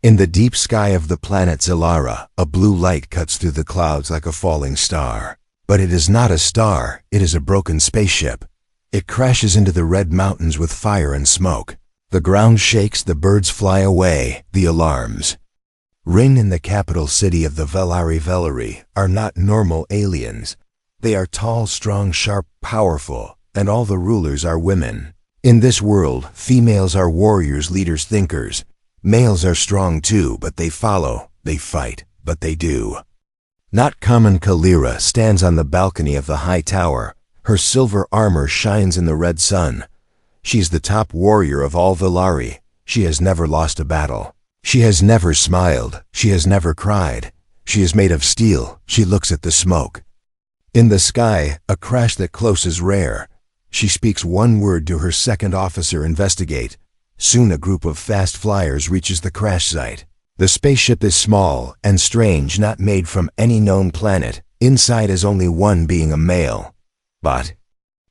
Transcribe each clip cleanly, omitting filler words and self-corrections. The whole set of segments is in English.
In the deep sky of the planet Zilara, a blue light cuts through the clouds like a falling star. But it is not a star, it is a broken spaceship. It crashes into the red mountains with fire and smoke. The ground shakes, the birds fly away, the alarms ring. In the capital city of the Velari are not normal aliens. They are tall, strong, sharp, powerful, and all the rulers are women. In this world, females are warriors, leaders, thinkers. Males are strong too, but they follow, they fight, but they do. Not common. Kalira stands on the balcony of the high tower. Her silver armor shines in the red sun. She's the top warrior of all Velari. She has never lost a battle. She has never smiled. She has never cried. She is made of steel. She looks at the smoke. In the sky, a crash that close is rare. She speaks one word to her second officer: investigate. Soon a group of fast flyers reaches the crash site. The spaceship is small and strange, not made from any known planet. Inside is only one being, a male. But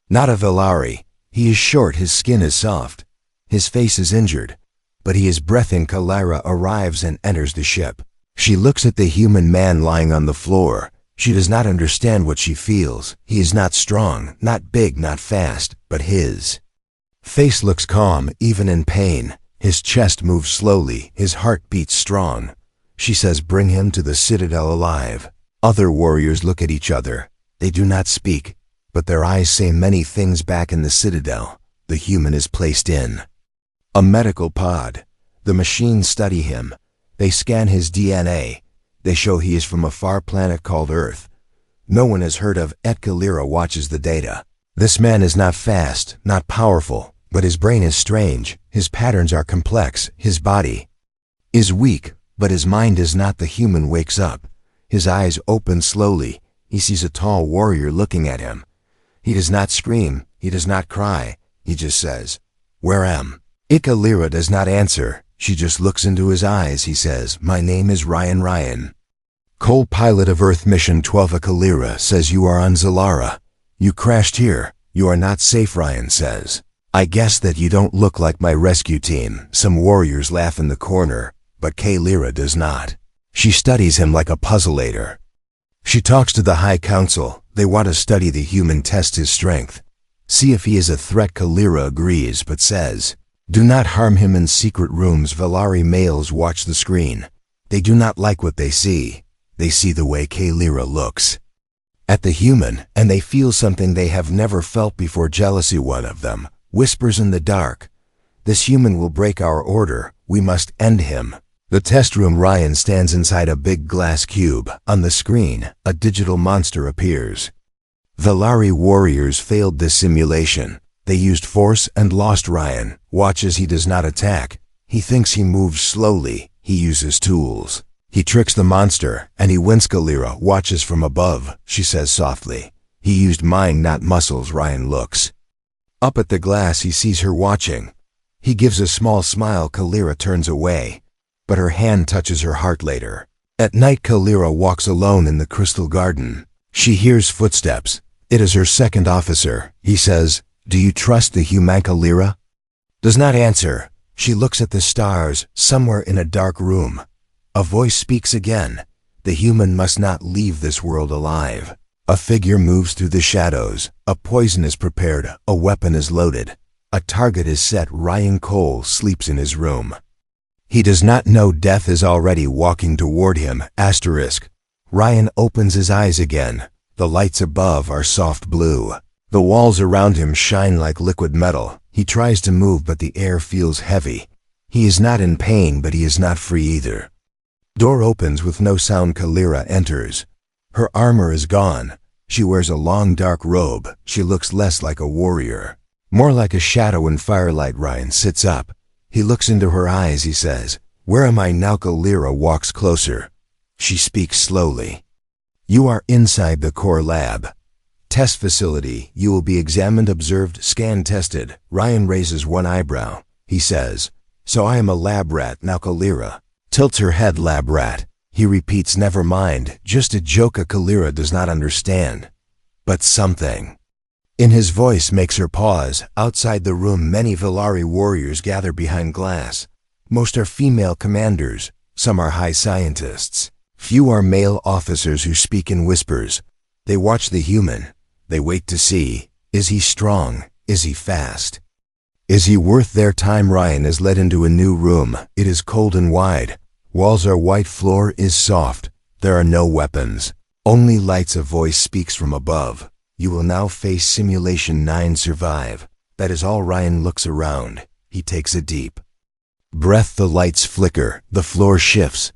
not a Velari. He is short, his skin is soft. His face is injured, but he is breathing. Kalira arrives and enters the ship. She looks at the human man lying on the floor. She does not understand what she feels. He is not strong, not big, not fast, but his face looks calm, even in pain. His chest moves slowly, his heart beats strong. She says, bring him to the citadel alive. Other warriors look at each other. They do not speak, but their eyes say many things. Back in the citadel, the human is placed in a medical pod. The machines study him. They scan his DNA. They show he is from a far planet called Earth. No one has heard of it. Kalira watches the data. This man is not fast, not powerful, but his brain is strange. His patterns are complex. His body is weak, but his mind is not. The human wakes up. His eyes open slowly. He sees a tall warrior looking at him. He does not scream. He does not cry. He just says, "Where am?" Kalira does not answer. She just looks into his eyes. He says, "My name is Ryan. Co-pilot of Earth Mission 12." Kalira says, "You are on Zilara. You crashed here. You are not safe." Ryan says, "I guess that you don't look like my rescue team." Some warriors laugh in the corner, but Kalira does not. She studies him like a puzzlator. She talks to the High Council. They want to study the human, test his strength, see if he is a threat. Kalira agrees, but says, "Do not harm him in secret rooms." Velari males watch the screen. They do not like what they see. They see the way Kalira looks at the human, and they feel something they have never felt before: jealousy. One of them whispers in the dark, "This human will break our order. We must end him." The test room. Ryan stands inside a big glass cube. On the screen, a digital monster appears. Velari warriors failed this simulation. They used force and lost. Ryan watches. He does not attack. He thinks. He moves slowly. He uses tools. He tricks the monster, and he wins. Kalira watches from above. She says softly, "He used mind, not muscles." Ryan looks up at the glass. He sees her watching. He gives a small smile. Kalira turns away, but her hand touches her heart later. At night, Kalira walks alone in the crystal garden. She hears footsteps. It is her second officer. He says, "Do you trust the human?" Kalira does not answer. She looks at the stars. Somewhere in a dark room, a voice speaks again. The human must not leave this world alive. A figure moves through the shadows. A poison is prepared. A weapon is loaded. A target is set. Ryan Cole sleeps in his room. He does not know death is already walking toward him. Ryan opens his eyes again. The lights above are soft blue. The walls around him shine like liquid metal. He tries to move, but the air feels heavy. He is not in pain, but he is not free either. Door opens with no sound. Kalira enters. Her armor is gone. She wears a long dark robe. She looks less like a warrior, more like a shadow in firelight. Ryan sits up. He looks into her eyes. He says, "Where am I now?" Kalira walks closer. She speaks slowly. "You are inside the core lab. Test facility. You will be examined, observed, scanned, tested." Ryan raises one eyebrow. He says, "So I am a lab rat now?" Kalira tilts her head. "Lab rat." He repeats, "Never mind, just a joke." Kalira does not understand, but something in his voice makes her pause. Outside the room, many Velari warriors gather behind glass. Most are female commanders. some are high scientists. Few are male officers who speak in whispers. They watch the human. They wait to see, is he strong? Is he fast? Is he worth their time? Ryan is led into a new room. It is cold and wide. Walls are white, floor is soft. There are no weapons. Only lights. A voice speaks from above. You will now face simulation 9. Survive. That is all. Ryan looks around. He takes a deep breath. The lights flicker. The floor shifts.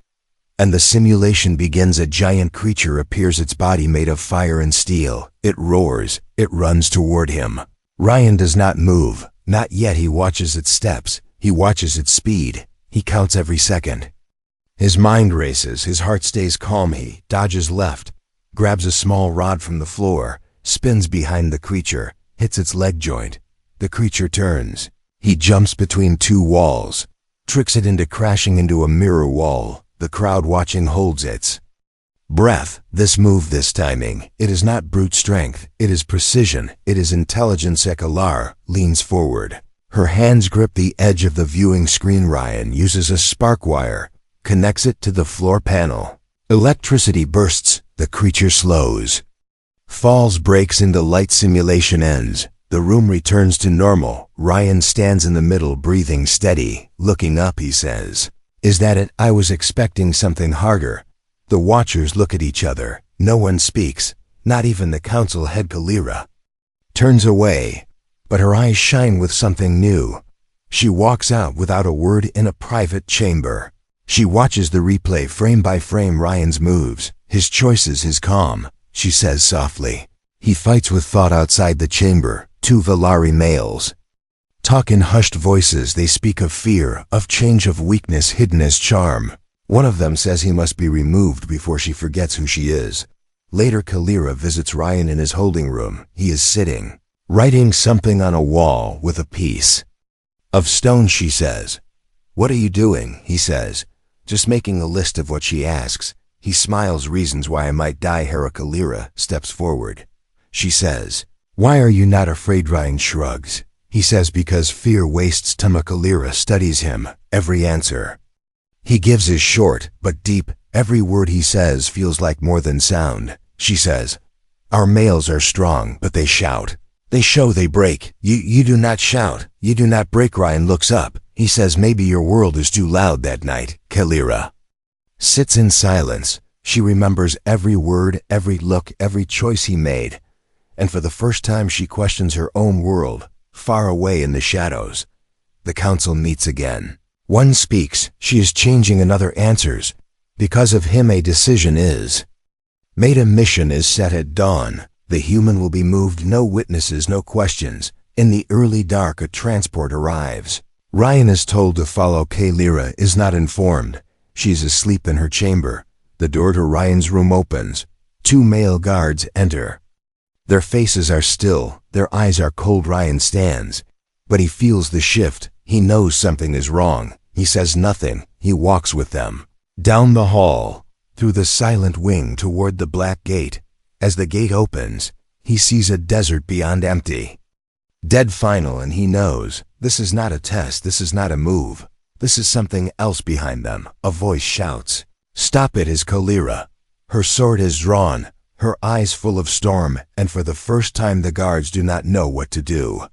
And the simulation begins. A giant creature appears, its body made of fire and steel. It roars. It runs toward him. Ryan does not move. Not yet. He watches its steps. He watches its speed. He counts every second. His mind races. His heart stays calm. He dodges left, grabs a small rod from the floor, spins behind the creature, hits its leg joint. The creature turns. He jumps between two walls, tricks it into crashing into a mirror wall. The crowd watching holds its breath. This move, this timing, it is not brute strength. It is precision. It is intelligence. Ekalar leans forward. Her hands grip the edge of the viewing screen. Ryan uses a spark wire, connects it to the floor panel. Electricity bursts. The creature slows, falls, breaks into light. Simulation ends. The room returns to normal. Ryan stands in the middle, breathing steady. Looking up, he says, "Is that it? I was expecting something harder." The watchers look at each other. No one speaks, not even the council head. Kalira turns away, but her eyes shine with something new. She walks out without a word in a private chamber. She watches the replay frame by frame. Ryan's moves, his choices, his calm. She says softly, "He fights with thought." Outside the chamber, two Valari males talk in hushed voices. They speak of fear, of change, of weakness hidden as charm. One of them says he must be removed before she forgets who she is. Later, Kalira visits Ryan in his holding room. He is sitting, writing something on a wall with a piece of stone. She says, "What are you doing?" He says, "Just making a list of what she asks." He smiles. "Reasons why I might die." Hera Kalira steps forward. She says, "Why are you not afraid?" Ryan shrugs. He says, "Because fear wastes time." Kalira studies him. Every answer he gives is short but deep. Every word he says feels like more than sound. She says, "Our males are strong, but they shout. They show, they break. You do not shout. You do not break." Ryan looks up. He says, "Maybe your world is too loud." That night, Kalira sits in silence. She remembers every word, every look, every choice he made. And for the first time she questions her own world, far away in the shadows. The council meets again. One speaks. She is changing. Another answers. Because of him, a decision is made. A mission is set at dawn. The human will be moved. No witnesses, no questions. In the early dark, a transport arrives. Ryan is told to follow. Kalira is not informed. She is asleep in her chamber. The door to Ryan's room opens. Two male guards enter. Their faces are still. Their eyes are cold. Ryan stands, but he feels the shift. He knows something is wrong. He says nothing. He walks with them down the hall, through the silent wing, toward the black gate. As the gate opens, he sees a desert beyond, empty, dead, final, and he knows this is not a test. This is not a move. This is something else behind them. A voice shouts, "Stop it!" Is Kalira. Her sword is drawn, her eyes full of storm, and for the first time the guards do not know what to do.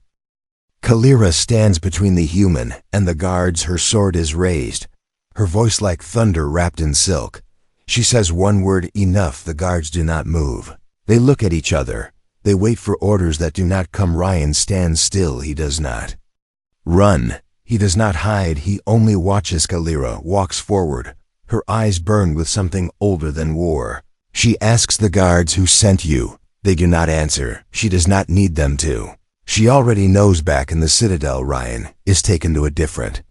Kalira stands between the human and the guards. Her sword is raised, her voice like thunder wrapped in silk. She says one word, "Enough." The guards do not move. They look at each other. They wait for orders that do not come. Ryan stands still. He does not run. He does not hide. He only watches. Kalira walks forward. Her eyes burn with something older than war. She asks the guards, "Who sent you?" They do not answer. She does not need them to. She already knows. Back in the Citadel, Ryan is taken to a different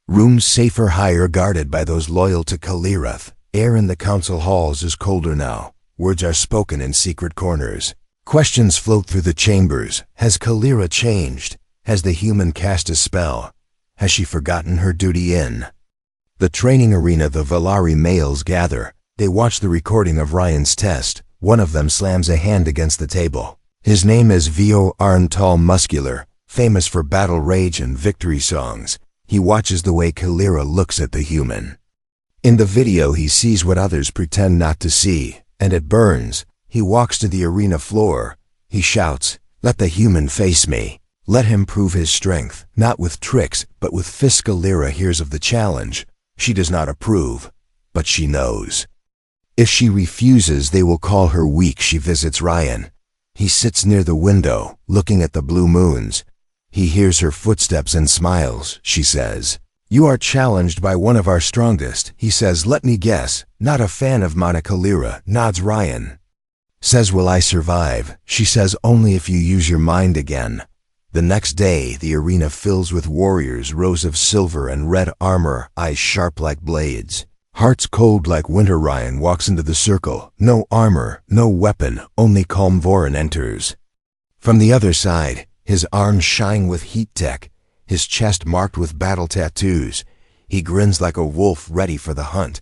room, safer, higher, guarded by those loyal to Kalira. Air in the council halls is colder now. Words are spoken in secret corners. Questions float through the chambers. Has Kalira changed? Has the human cast a spell? Has she forgotten her duty? In the training arena, the Valari males gather. They watch the recording of Ryan's test. One of them slams a hand against the table. His name is Vor Arn, tall, muscular, famous for battle rage and victory songs. He watches the way Kalira looks at the human. In the video he sees what others pretend not to see, and it burns. He walks to the arena floor. He shouts, "Let the human face me." Let him prove his strength, not with tricks, but with fists. Galactic hears of the challenge. She does not approve, but she knows. If she refuses, they will call her weak. She visits Ryan. He sits near the window, looking at the blue moons. He hears her footsteps and smiles. She says, "You are challenged by one of our strongest." He says, "Let me guess, not a fan of Monica." Galactic nods. Ryan says, "Will I survive?" She says, "Only if you use your mind again." The next day, the arena fills with warriors, rows of silver and red armor, eyes sharp like blades, hearts cold like winter. Ryan walks into the circle. No armor, no weapon, only calm. Voran enters. From the other side, his arms shine with heat tech, his chest marked with battle tattoos. He grins like a wolf ready for the hunt.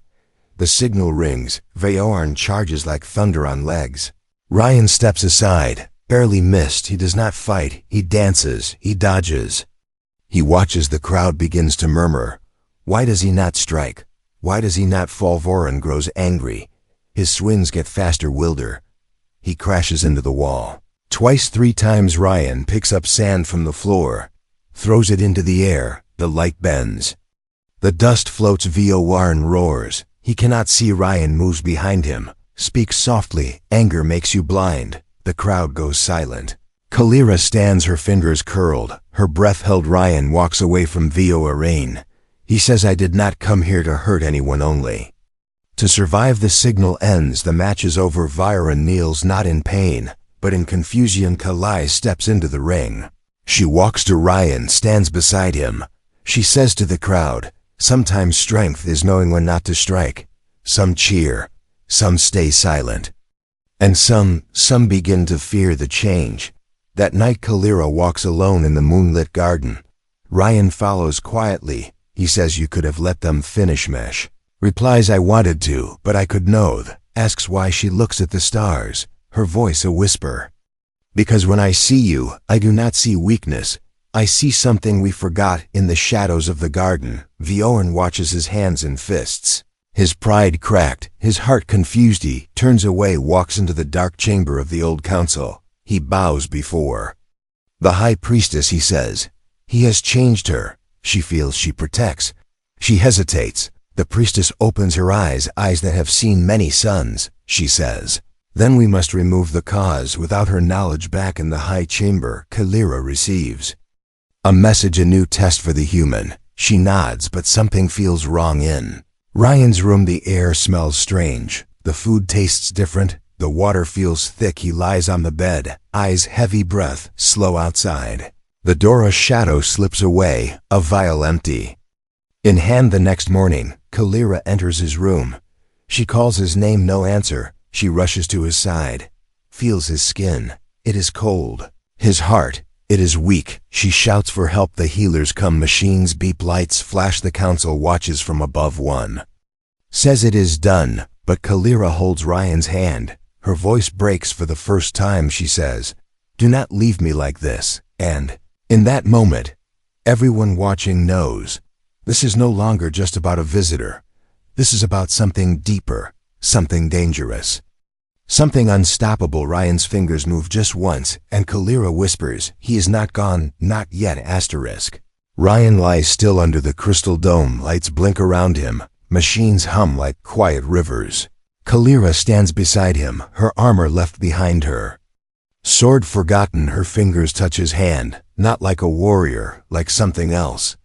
The signal rings. Voran charges like thunder on legs. Ryan steps aside. Barely missed. He does not fight. He dances. He dodges. He watches. The crowd begins to murmur. Why does he not strike? Why does he not fall? Voran grows angry. His swings get faster. Wilder. He crashes into the wall. Twice, 3 times. Ryan picks up sand from the floor, throws it into the air. The light bends. The dust floats. Voran roars. He cannot see. Ryan moves behind him, speaks softly. Anger makes you blind. The crowd goes silent. Galactic stands, her fingers curled, her breath held. Ryan walks away from Voran. He says, "I did not come here to hurt anyone, only to survive." The signal ends. The match is over. Voran kneels, not in pain, but in confusion. Galactic steps into the ring. She walks to Ryan, stands beside him. She says to the crowd, "Sometimes strength is knowing when not to strike." Some cheer, some stay silent, and some begin to fear the change. That night, Galactic walks alone in the moonlit garden. Ryan follows quietly. He says, "You could have let them finish." Mesh replies, "I wanted to, but I could know." Asks why. She looks at the stars, her voice a whisper. "Because when I see you, I do not see weakness. I see something we forgot." In the shadows of the garden, Voran watches his hands and fists. His pride cracked, his heart confused. He turns away, walks into the dark chamber of the old council. He bows before the high priestess. He says, "He has changed her." She feels. She protects. She hesitates. The priestess opens her eyes, eyes that have seen many suns. She says, "Then we must remove the cause." Without her knowledge, back in the high chamber, Galactic receives a message, a new test for the human. She nods, but something feels wrong in Ryan's room. The air smells strange. The food tastes different. The water feels thick. He lies on the bed, eyes heavy, breath slow. Outside the door, a shadow slips away, a vial empty in hand. The next morning, Galactic enters his room. She calls his name, no answer. She rushes to his side, feels his skin. It is cold. His heart, it is weak. She shouts for help. The healers come. Machines beep, lights flash. The council watches from above. One says it is done, but Galactic holds Ryan's hand. Her voice breaks for the first time. She says, "Do not leave me like this." And in that moment, everyone watching knows this is no longer just about a visitor. This is about something deeper, something dangerous, something unstoppable. Ryan's fingers move just once, and Galactic whispers, "He is not gone, not yet." Ryan lies still under the crystal dome. Lights blink around him. Machines hum like quiet rivers. Galactic stands beside him, her armor left behind her. Sword forgotten. Her fingers touch his hand, not like a warrior, like something else.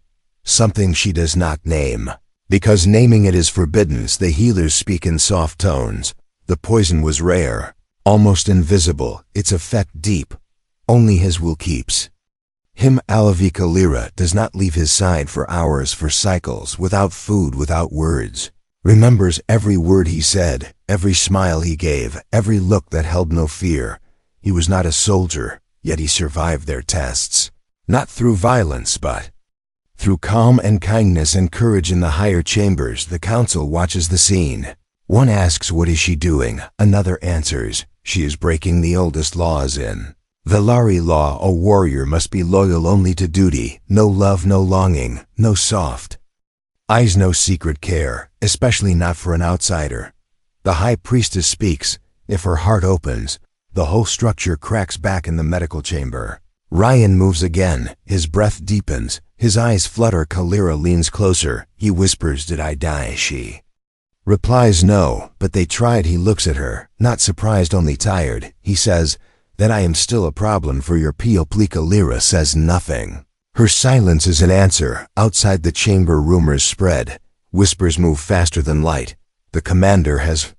Something she does not name, because naming it is forbidden. The healers speak in soft tones. The poison was rare, almost invisible, its effect deep. Only his will keeps him alive. Galactic does not leave his side for hours, for cycles, without food, without words. Remembers every word he said, every smile he gave, every look that held no fear. He was not a soldier, yet he survived their tests. Not through violence, but through calm and kindness and courage. In the higher chambers, the council watches the scene. One asks, "What is she doing?" Another answers, "She is breaking the oldest laws in the Lari law. A warrior must be loyal only to duty. No love, no longing, no soft Eyes no secret care, especially not for an outsider. The high priestess speaks. If her heart opens, the whole structure cracks back in the medical chamber. Ryan moves again, his breath deepens, his eyes flutter. Kalira leans closer. He whispers, "Did I die?" She replies, "No, but they tried." He looks at her, not surprised, only tired. He says, "Then I am still a problem for your POP." Kalira says nothing. Her silence is an answer. Outside the chamber, rumors spread. Whispers move faster than light. The commander has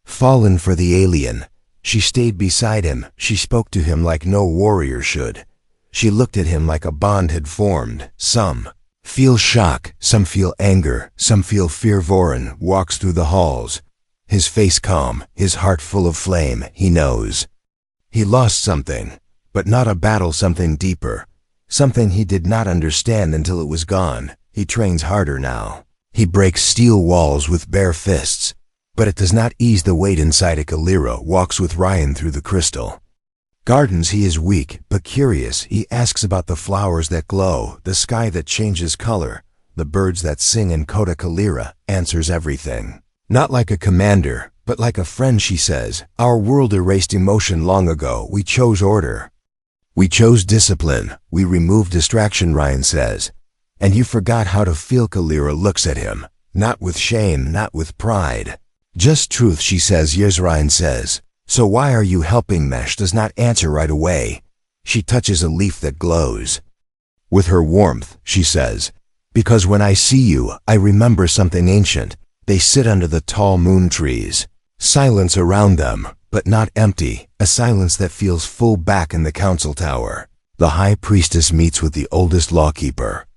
fallen for the alien. She stayed beside him. She spoke to him like no warrior should. She looked at him like a bond had formed. Some feel shock, some feel anger, some feel fear. Voron walks through the halls, his face calm, his heart full of flame. He knows he lost something, but not a battle, something deeper, something he did not understand until it was gone. He trains harder now. He breaks steel walls with bare fists, but it does not ease the weight inside. Kalira walks with Ryan through the crystal gardens. He is weak, but curious. He asks about the flowers that glow, the sky that changes color, the birds that sing. And Kota Kalira answers everything. Not like a commander, but like a friend. She says, "Our world erased emotion long ago. We chose order. We chose discipline. We removed distraction," Ryan says. "And you forgot how to feel." Kalira looks at him, not with shame, not with pride, just truth. She says, "Yes." Ryan says, "So why are you helping?" Mesh does not answer right away. She touches a leaf that glows with her warmth. She says, "Because when I see you, I remember something ancient." They sit under the tall moon trees. Silence around them, but not empty, a silence that feels full. Back in the council tower, the high priestess meets with the oldest lawkeeper.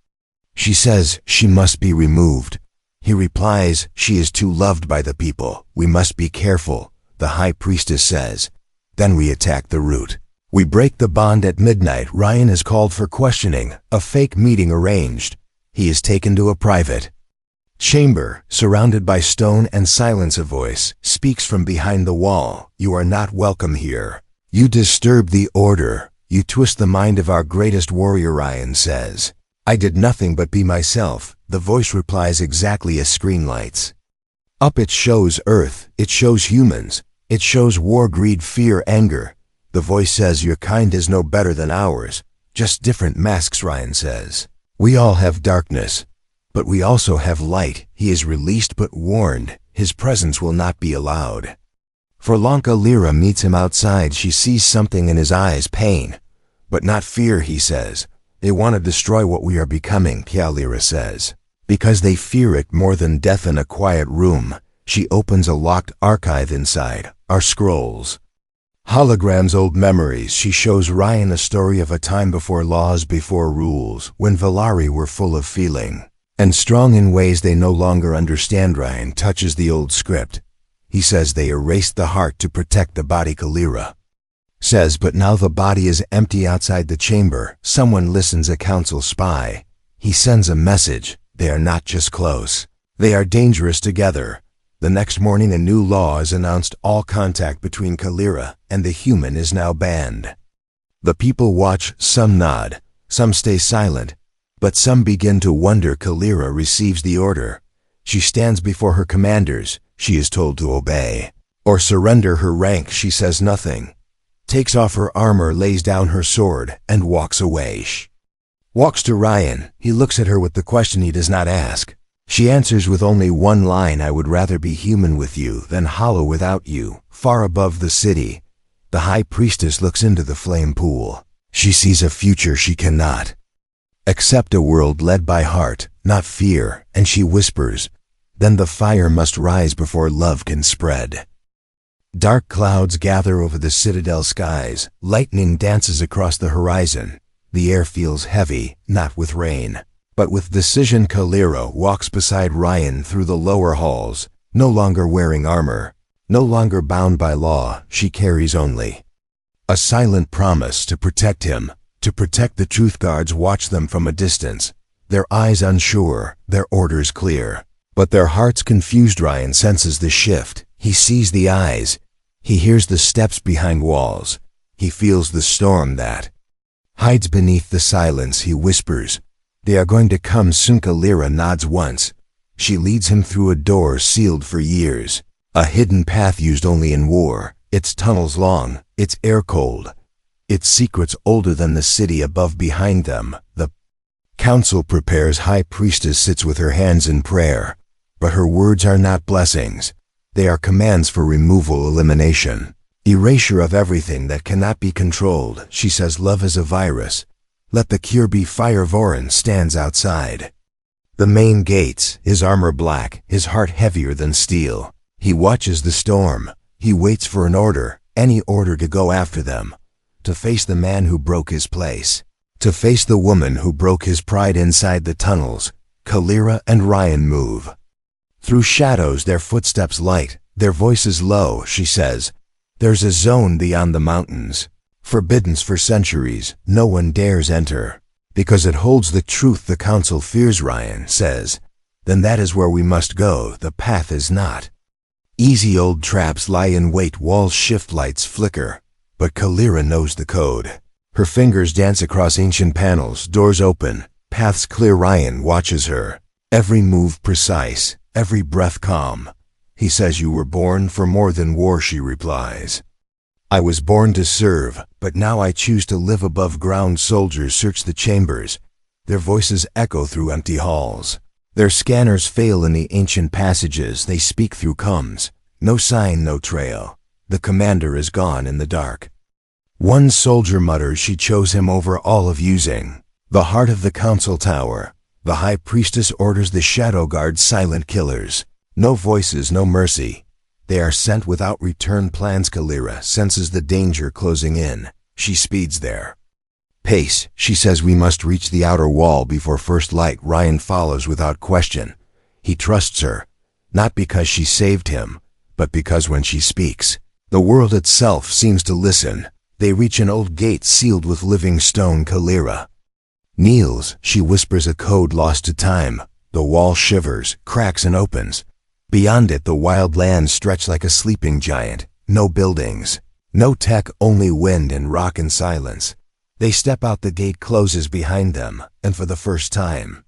She says she must be removed. He replies, "She is too loved by the people. We must be careful." The high priestess says, "Then we attack the root. We break the bond." At midnight, Ryan is called for questioning, a fake meeting arranged. He is taken to a private chamber, surrounded by stone and silence. A voice speaks from behind the wall. "You are not welcome here. You disturb the order. You twist the mind of our greatest warrior." Ryan says, "I did nothing but be myself." The voice replies exactly as screen lights up. It shows Earth, it shows humans, it shows war, greed, fear, anger. The voice says, "Your kind is no better than ours, just different masks." Ryan says, "We all have darkness, but we also have light." He is released but warned, his presence will not be allowed. For long. Kalira meets him outside. She sees something in his eyes, pain, but not fear. He says, "They want to destroy what we are becoming." Kalira says, "Because they fear it more than death." In a quiet room, she opens a locked archive. Inside are scrolls, holograms, old memories. She shows Ryan a story of a time before laws, before rules, when Valari were full of feeling and strong in ways they no longer understand. Ryan touches the old script. He says they erased the heart to protect the body. Kalira says, "But now the body is empty." Outside the chamber, someone listens, a council spy. He sends a message. They are not just close, they are dangerous together. The next morning, a new law is announced. All contact between Kalira and the human is now banned. The people watch, some nod, some stay silent, but some begin to wonder. Kalira receives the order. She stands before her commanders. She is told to obey or surrender her rank. She says nothing, takes off her armor, lays down her sword, and walks away. She walks to Ryan. He looks at her with the question he does not ask. She answers with only one line, "I would rather be human with you than hollow without you." Far above the city, the high priestess looks into the flame pool. She sees a future she cannot accept, a world led by heart, not fear, and she whispers, "Then the fire must rise before love can spread." Dark clouds gather over the citadel skies. Lightning dances across the horizon. The air feels heavy, not with rain, but with decision. Kalira walks beside Ryan through the lower halls, no longer wearing armor, no longer bound by law. She carries only a silent promise to protect him, to protect the truth. Guards watch them from a distance, their eyes unsure, their orders clear, but their hearts confused. Ryan senses the shift. He sees the eyes. He hears the steps behind walls. He feels the storm that hides beneath the silence. He whispers, "They are going to come soon." Kalira nods once, She leads him through a door sealed for years, a hidden path used only in war, its tunnels long, its air cold, its secrets older than the city above behind them. The council prepares. High priestess sits with her hands in prayer, but her words are not blessings. They are commands for removal, elimination, erasure of everything that cannot be controlled. She says love is a virus. Let the cure be fire. Vorin stands outside the main gates, his armor black, his heart heavier than steel. He watches the storm. He waits for an order, any order to go after them, to face the man who broke his place, to face the woman who broke his pride. Inside the tunnels, Kalira and Ryan move. Through shadows, their footsteps light, their voices low. She says, there's a zone beyond the mountains, forbidden for centuries. No one dares enter, because it holds the truth the council fears. Ryan says, then that is where we must go. The path is not easy. Old traps lie in wait, walls shift, lights flicker, but Kalira knows the code. Her fingers dance across ancient panels, doors open, paths clear. Ryan watches her, every move precise, every breath calm. He says, you were born for more than war. She replies, I was born to serve, but now I choose to live above ground. Soldiers search the chambers. Their voices echo through empty halls. Their scanners fail in the ancient passages. They speak through coms. No sign, no trail. The commander is gone in the dark. One soldier mutters she chose him over all of using the heart of the council tower. The high priestess orders the shadow guard, silent killers. No voices, no mercy. They are sent without return plans. Kalira senses the danger closing in. She speeds their pace. She says, we must reach the outer wall before first light. Ryan follows without question. He trusts her, not because she saved him, but because when she speaks, the world itself seems to listen. They reach an old gate sealed with living stone. Kalira kneels. She whispers a code lost to time. The wall shivers, cracks, and opens. Beyond it, the wild lands stretch like a sleeping giant. No buildings, no tech, only wind and rock and silence. They step out. The gate closes behind them, and for the first time,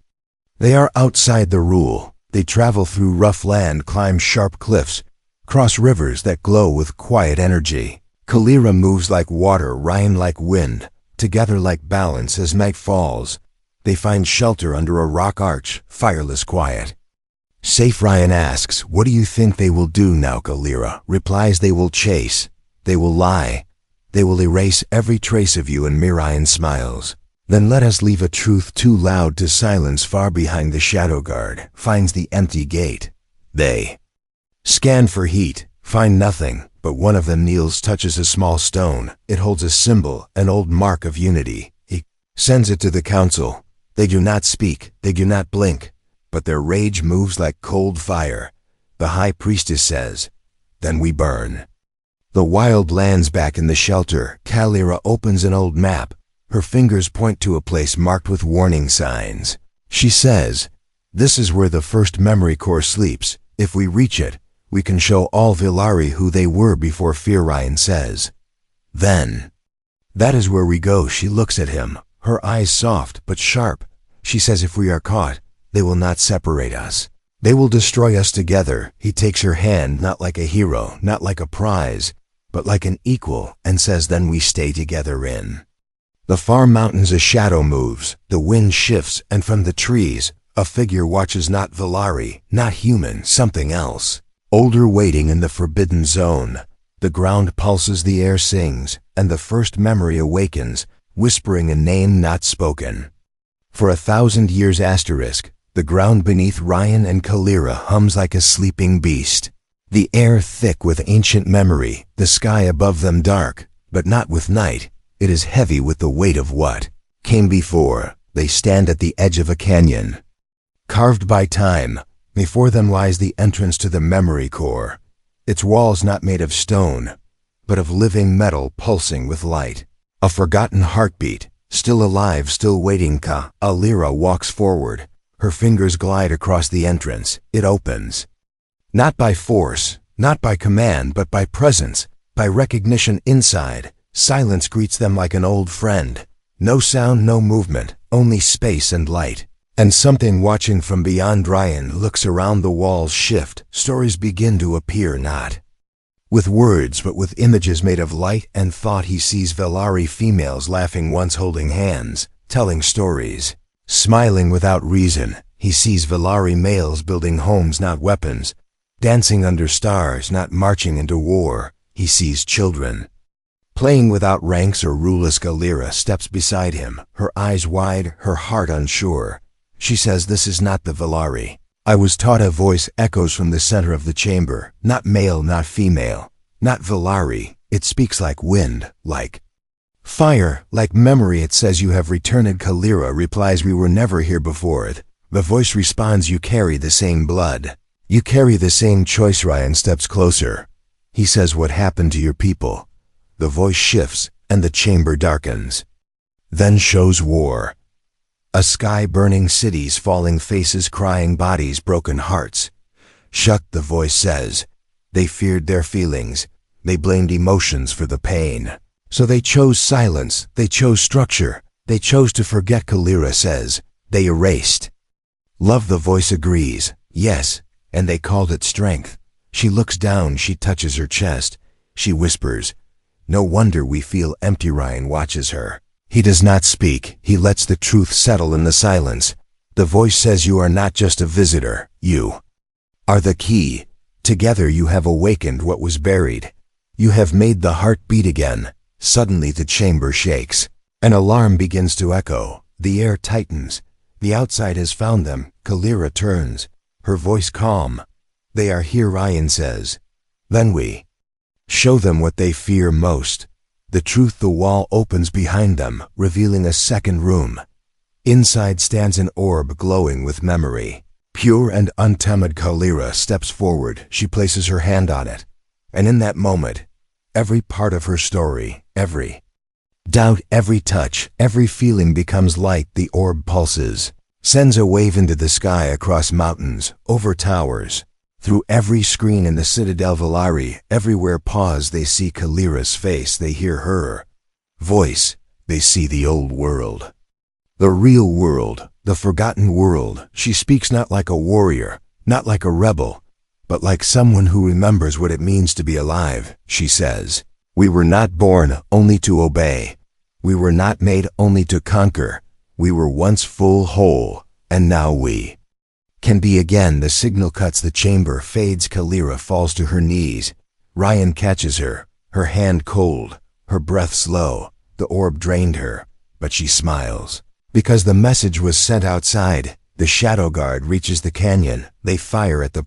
they are outside the rule. They travel through rough land, climb sharp cliffs, cross rivers that glow with quiet energy. Kalira moves like water, Ryan like wind, together like balance. As night falls, they find shelter under a rock arch, fireless, quiet. Safe. Ryan asks, what do you think they will do now? Kalira replies, they will chase, they will lie, they will erase every trace of you and me. Ryan smiles. Then let us leave a truth too loud to silence. Far behind, the shadow guard finds the empty gate. They scan for heat, find nothing, but one of them kneels, touches a small stone. It holds a symbol, an old mark of unity. He sends it to the council. They do not speak, they do not blink, but their rage moves like cold fire. The high priestess says, then we burn the wild lands. Back in the shelter, Kalira opens an old map. Her fingers point to a place marked with warning signs. She says, this is where the first memory core sleeps. If we reach it, we can show all Villari who they were before fear. Ryan says, then that is where we go. She looks at him, her eyes soft but sharp. She says, if we are caught, they will not separate us. They will destroy us together. He takes her hand, not like a hero, not like a prize, but like an equal, and says, then we stay together. In the far mountains, a shadow moves. The wind shifts, and from the trees, a figure watches. Not Villari, not human, something else. Older, waiting in the forbidden zone. The ground pulses, the air sings, and the first memory awakens, whispering a name not spoken. For 1,000 years, the ground beneath Ryan and Kalira hums like a sleeping beast. The air thick with ancient memory, the sky above them dark, but not with night. It is heavy with the weight of what came before. They stand at the edge of a canyon, carved by time. Before them lies the entrance to the memory core. Its walls not made of stone, but of living metal pulsing with light. A forgotten heartbeat, still alive, still waiting. Kalira walks forward. Her fingers glide across the entrance. It opens. Not by force, not by command, but by presence, by recognition. Inside, silence greets them like an old friend. No sound, no movement, only space and light. And something watching from beyond. Ryan looks around, the walls shift, stories begin to appear, not with words but with images made of light and thought. He sees Valari females laughing once, holding hands, telling stories, smiling without reason. He sees Valari males building homes, not weapons, dancing under stars, not marching into war. He sees children playing without ranks or rules. Galira steps beside him, her eyes wide, her heart unsure. She says, "This is not the Valari I was taught." A voice echoes from the center of the chamber, not male, not female, not Valari. It speaks like wind, like fire, like memory. It says, "You have returned." Galira replies, "We were never here before." The voice responds, "You carry the same blood. You carry the same choice." Ryan steps closer. He says, "What happened to your people?" The voice shifts, and the chamber darkens. Then shows war. A sky burning, cities falling, faces crying, bodies, broken hearts. "Shut," the voice says. "They feared their feelings. They blamed emotions for the pain. So they chose silence, they chose structure, they chose to forget." Galira says, "They erased love." The voice agrees, "Yes, and they called it strength." She looks down, she touches her chest. She whispers, "No wonder we feel empty." Ryan watches her. He does not speak, he lets the truth settle in the silence. The voice says, "You are not just a visitor, you are the key. Together you have awakened what was buried. You have made the heart beat again." Suddenly the chamber shakes. An alarm begins to echo. The air tightens. The outside has found them. Galira turns, her voice calm. "They are here," Ryan says. "Then we show them what they fear most." The truth. The wall opens behind them, revealing a second room. Inside stands an orb glowing with memory. Pure and untempered. Galira steps forward. She places her hand on it. And in that moment, every part of her story, every doubt, every touch, every feeling becomes light. The orb pulses, sends a wave into the sky, across mountains, over towers, through every screen in the Citadel. Valari everywhere pause. They see Galira's face, they hear her voice, they see the old world. The real world, the forgotten world. She speaks not like a warrior, not like a rebel, but like someone who remembers what it means to be alive. She says, "We were not born only to obey. We were not made only to conquer. We were once full, whole, and now we can be again." The signal cuts, the chamber fades. Galira falls to her knees. Ryan catches her, her hand cold, her breath slow. The orb drained her, but she smiles. Because the message was sent outside. The shadow guard reaches the canyon. They fire at the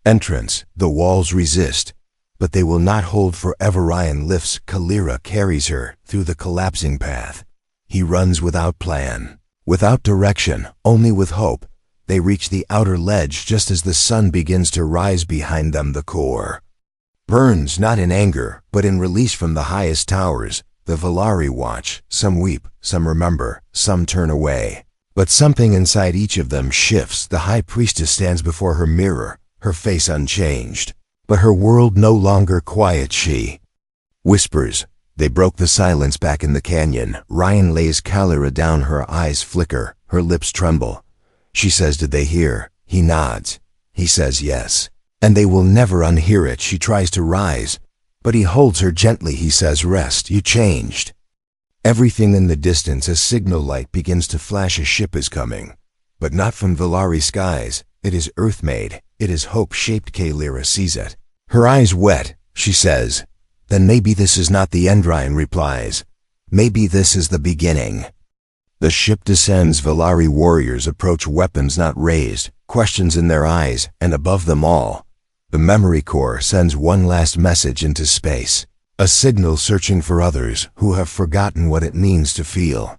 entrance. The walls resist, but they will not hold forever. Ryan lifts. Galira carries her through the collapsing path. He runs without plan, without direction, only with hope. They reach the outer ledge just as the sun begins to rise behind them. The core burns, not in anger, but in release from the highest towers. The Valari watch. Some weep, some remember, some turn away. But something inside each of them shifts. The high priestess stands before her mirror, her face unchanged, but her world no longer quiet. She whispers. They broke the silence back in the canyon. Ryan lays Galira down. Her eyes flicker, her lips tremble. She says, "Did they hear?" He nods. He says, "Yes." "And they will never unhear it." She tries to rise, but he holds her gently. He says, "Rest, you changed." Everything in the distance, a signal light begins to flash. A ship is coming, but not from Valari skies. It is earth-made. It is hope-shaped. Galira sees it. Her eyes wet. She says, "Then maybe this is not the end." Ryan replies, "Maybe this is the beginning." The ship descends. Valari warriors approach, weapons not raised, questions in their eyes, and above them all, the memory core sends one last message into space. A signal searching for others who have forgotten what it means to feel.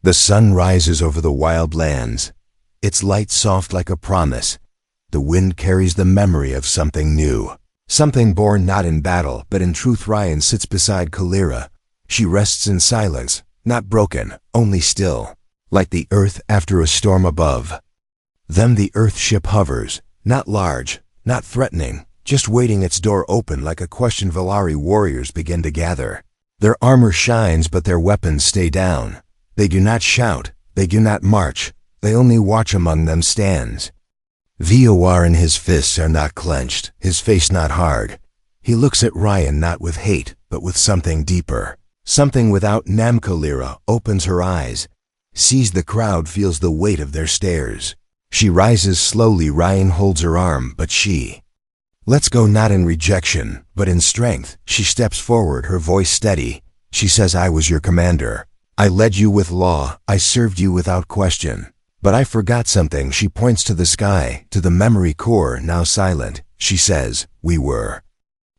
The sun rises over the wild lands, its light soft like a promise. The wind carries the memory of something new, something born not in battle, but in truth. Ryan sits beside Galira. She rests in silence, not broken, only still, like the earth after a storm above. Then the earth ship hovers, not large, not threatening, just waiting, its door open like a question. Valari warriors begin to gather. Their armor shines, but their weapons stay down. They do not shout, they do not march. They only watch among them stands. VOR and his fists are not clenched, his face not hard. He looks at Ryan not with hate, but with something deeper. Something without. Namkalira opens her eyes, sees the crowd, feels the weight of their stares. She rises slowly. Ryan holds her arm, but she lets go, not in rejection, but in strength. She steps forward, her voice steady. She says, I was your commander. I led you with law. I served you without question. But I forgot something. She points to the sky, to the memory core, now silent. She says, we were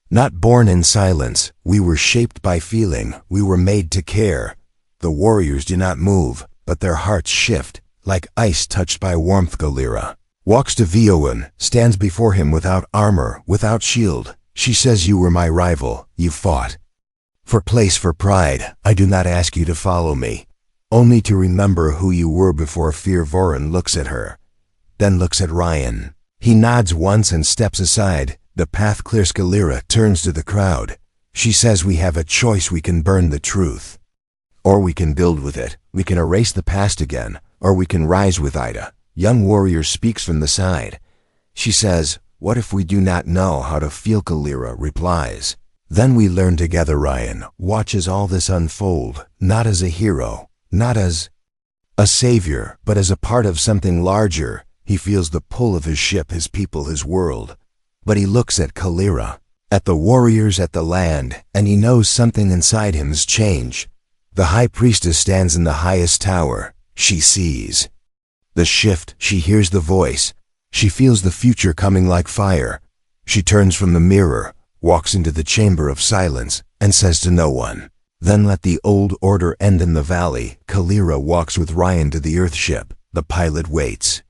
not born in silence. We were shaped by feeling. We were made to care. The warriors do not move, but their hearts shift, like ice touched by warmth. Galira walks to Vioan, stands before him without armor, without shield. She says, you were my rival. You fought for place, for pride. I do not ask you to follow me, only to remember who you were before fear. Voran looks at her, then looks at Ryan. He nods once and steps aside. The path clears. Galira turns to the crowd. She says, we have a choice. We can burn the truth, or we can build with it. We can erase the past again, or we can rise with Ida. Young warrior speaks from the side. She says, what if we do not know how to feel? Galira replies, then we learn together. Ryan watches all this unfold, not as a hero, not as a savior, but as a part of something larger. He feels the pull of his ship, his people, his world. But he looks at Galira, at the warriors, at the land, and he knows something inside him has changed. The high priestess stands in the highest tower. She sees the shift. She hears the voice. She feels the future coming like fire. She turns from the mirror, walks into the chamber of silence, and says to no one, then let the old order end in the valley. Galira walks with Ryan to the Earthship. The pilot waits,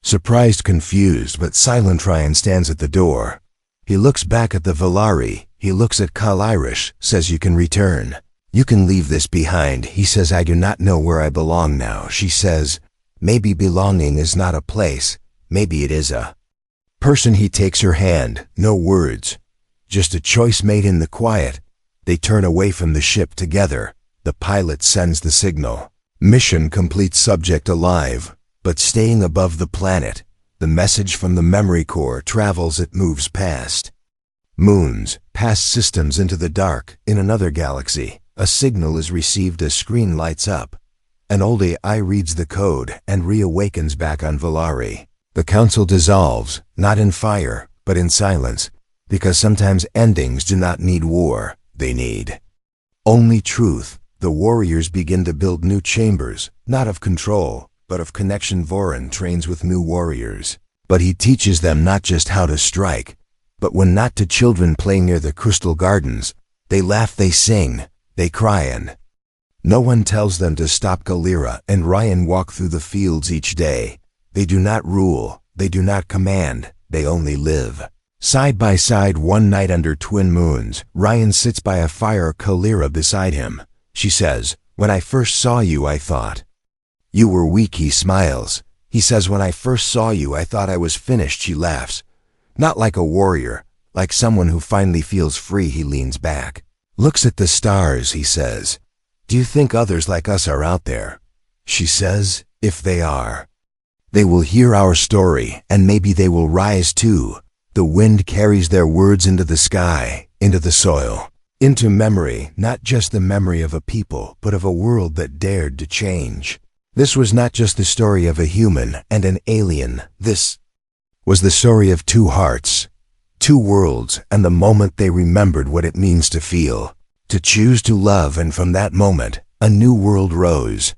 surprised, confused, but silent. Ryan stands at the door. He looks back at the Valari. He looks at Kalirish, says, you can return. You can leave this behind. He says, I do not know where I belong now. She says, maybe belonging is not a place. Maybe it is a person. He takes her hand. No words, just a choice made in the quiet. They turn away from the ship together. The pilot sends the signal. Mission complete. Subject alive, but staying above the planet. The message from the memory core travels. It moves past moons, past systems, into the dark. In another galaxy, a signal is received. A screen lights up. An old AI reads the code and reawakens back on Valari. The council dissolves, not in fire, but in silence, because sometimes endings do not need war. They need only truth. The warriors begin to build new chambers, not of control, but of connection. Voran trains with new warriors, but he teaches them not just how to strike, but when not to. Children play near the crystal gardens. They laugh, they sing, they cry, and no one tells them to stop. Galira and Ryan walk through the fields each day. They do not rule, they do not command, they only live. Side by side one night under twin moons, Ryan sits by a fire, Galira beside him. She says, when I first saw you, I thought you were weak. He smiles. He says, when I first saw you, I thought I was finished. She laughs. Not like a warrior, like someone who finally feels free. He leans back, looks at the stars. He says, do you think others like us are out there? She says, if they are, they will hear our story, and maybe they will rise too. The wind carries their words into the sky, into the soil, into memory, not just the memory of a people, but of a world that dared to change. This was not just the story of a human and an alien. This was the story of two hearts, two worlds, and the moment they remembered what it means to feel, to choose to love. And from that moment, a new world rose.